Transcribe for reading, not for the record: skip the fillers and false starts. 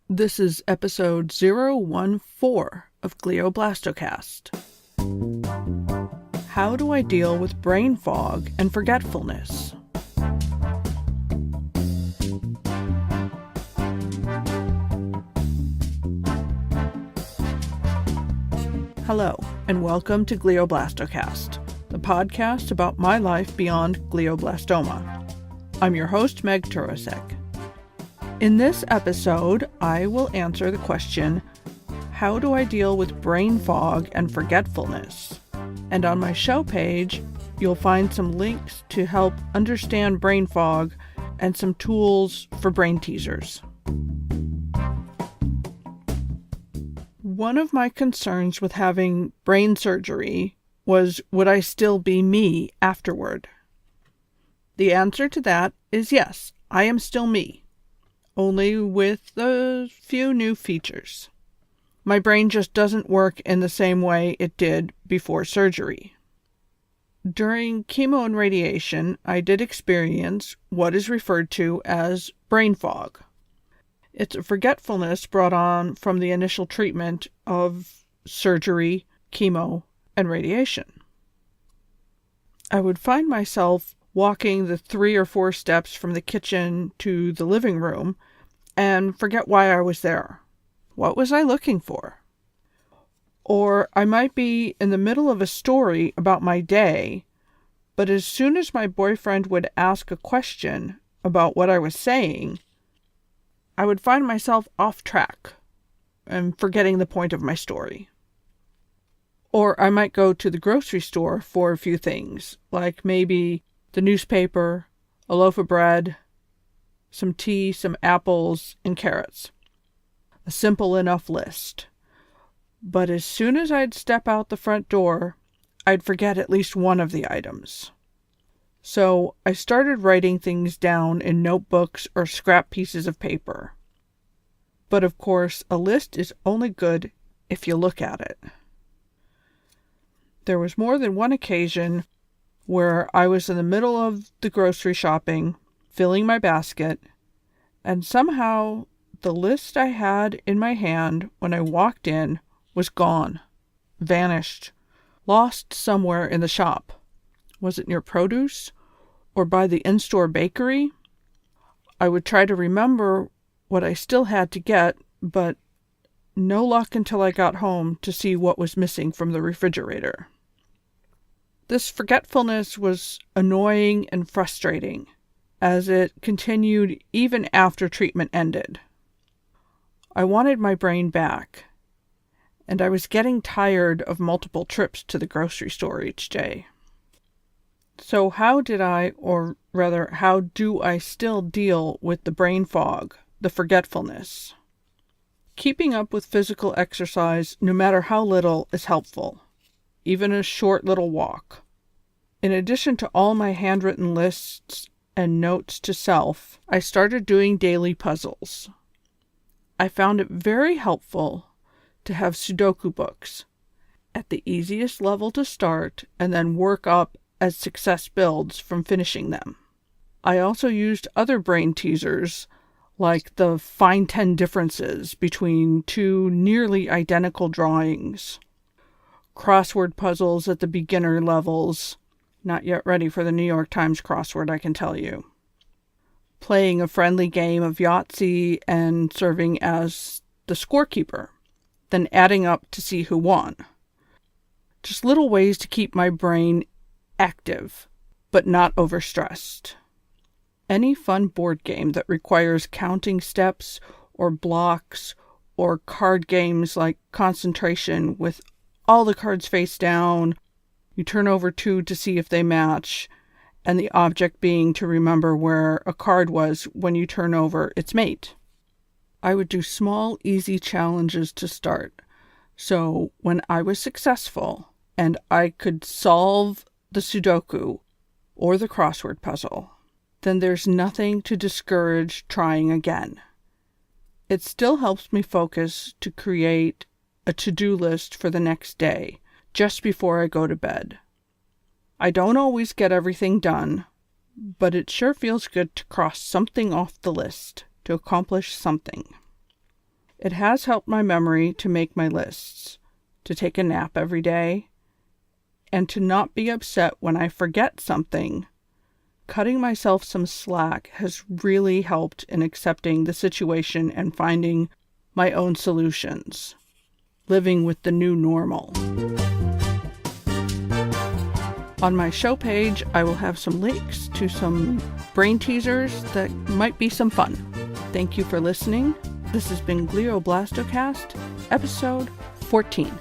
This is episode 014 of Glioblast-O-Cast. How do I deal with brain fog and forgetfulness? Hello, and welcome to Glioblast-O-Cast, the podcast about my life beyond glioblastoma. I'm your host, Meg Turasek. In this episode, I will answer the question, how do I deal with brain fog and forgetfulness? And on my show page, you'll find some links to help understand brain fog and some tools for brain teasers. One of my concerns with having brain surgery was, would I still be me afterward? The answer to that is yes, I am still me. Only with a few new features. My brain just doesn't work in the same way it did before surgery. During chemo and radiation, I did experience what is referred to as brain fog. It's a forgetfulness brought on from the initial treatment of surgery, chemo, and radiation. I would find myself walking the 3 or 4 steps from the kitchen to the living room and forget why I was there. What was I looking for? Or I might be in the middle of a story about my day, but as soon as my boyfriend would ask a question about what I was saying, I would find myself off track and forgetting the point of my story. Or I might go to the grocery store for a few things, like maybe the newspaper, a loaf of bread, some tea, some apples, and carrots. A simple enough list. But as soon as I'd step out the front door, I'd forget at least one of the items. So I started writing things down in notebooks or scrap pieces of paper. But of course, a list is only good if you look at it. There was more than one occasion where I was in the middle of the grocery shopping, filling my basket, and somehow the list I had in my hand when I walked in was gone, vanished, lost somewhere in the shop. Was it near produce or by the in-store bakery? I would try to remember what I still had to get, but no luck until I got home to see what was missing from the refrigerator. This forgetfulness was annoying and frustrating, as it continued even after treatment ended. I wanted my brain back, and I was getting tired of multiple trips to the grocery store each day. So how do I still deal with the brain fog, the forgetfulness? Keeping up with physical exercise, no matter how little, is helpful. Even a short little walk. In addition to all my handwritten lists and notes to self, I started doing daily puzzles. I found it very helpful to have Sudoku books at the easiest level to start and then work up as success builds from finishing them. I also used other brain teasers like the find 10 differences between 2 nearly identical drawings, crossword puzzles at the beginner levels, not yet ready for the New York Times crossword, I can tell you. Playing a friendly game of Yahtzee and serving as the scorekeeper, then adding up to see who won. Just little ways to keep my brain active, but not overstressed. Any fun board game that requires counting steps or blocks or card games like concentration with all the cards face down, you turn over 2 to see if they match, and the object being to remember where a card was when you turn over its mate. I would do small, easy challenges to start, so when I was successful and I could solve the Sudoku or the crossword puzzle, then there's nothing to discourage trying again. It still helps me focus to create a to-do list for the next day, just before I go to bed. I don't always get everything done, but it sure feels good to cross something off the list, to accomplish something. It has helped my memory to make my lists, to take a nap every day, and to not be upset when I forget something. Cutting myself some slack has really helped in accepting the situation and finding my own solutions, living with the new normal. On my show page, I will have some links to some brain teasers that might be some fun. Thank you for listening. This has been Glioblast-O-Cast, episode 14.